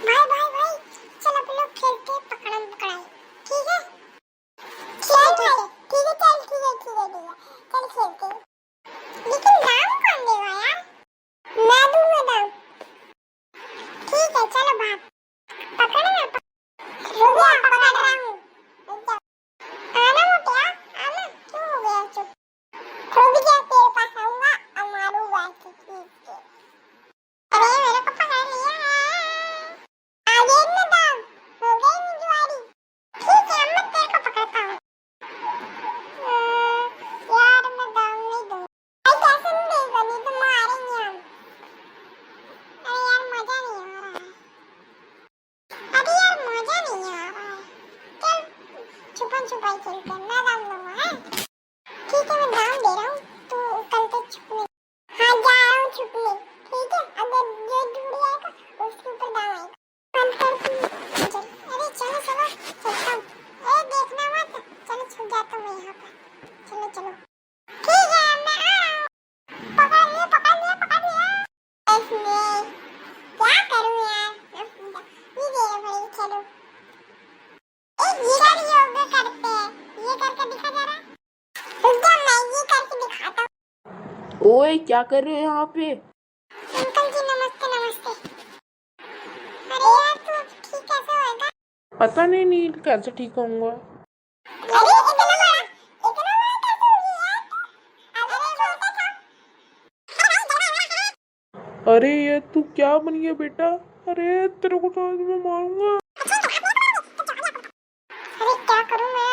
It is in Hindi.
भाई भाई भाई, चल अपन लोग खेलते हैं पकड़म पकड़ाई, ठीक है? चल भाई, ठीक है, चल ठीक है ठीक है ठीक है, चल खेलते हैं। लेकिन दाम कौन देगा यार? मैं दूंगा दाम। ठीक है चलो भाग, पकड़ ना रुक जा, पकड़ रहा हूँ, रुक जा। आना मोटिया, आना, क्यों हो गया चुप? रुक जा, तेरे पास आऊंगा और मारूंगा ऐसे खींच के। अरे मेरे को पकड़ लिया, आ गए ना दाम, हो गई निजवारी। ठीक है, अब मैं तेरे को पकड़ता हूँ। यार मैं दाम नहीं दूँ, भाई कैसे नहीं देगा, नहीं तो मारेंगे हम। अरे यार मजा नहीं आ रहा है, अरे यार मजा नहीं आ रहा है। चल छुपन छुपाई खेलते हैं, मैं दाम दूंगा है? ठीक है मैं दाम दे रहा हूँ, तू उकलते छुपने। हाँ जा रहा हूँ छुपने, ठीक है? अगर जो जुड़ जाएगा उसके ऊपर दाम आएगा। बंद कर दी, चल। अरे चलो चलो, चलता हूँ। ए देखना मत, चलो छुप जाता हूँ मैं यहाँ पर। चलो चलो, ठीक है मैं आ रहा हूँ। पकड़ लिया पकड़ लिया पकड़ लिया। इसमें क्या करूँ यार, ये दे भाई, चलो। ये कर योगा करते हैं, ये करके दिखा जरा। रुक जा, मैं ये करके दिखाता हूँ। ओए क्या कर रहे हो यहाँ पे? अंकल जी नमस्ते नमस्ते। अरे यार तू अब ठीक कैसे होएगा? पता नहीं नील कैसे ठीक होऊंगा। अरे इतना बड़ा कैसे हो गया यार तू? अरे छोटा था। अरे ये तू क्या बन गया बेटा? अरे तेरे को तो आज मैं मारूंगा। अरे क्या करूँ मैं?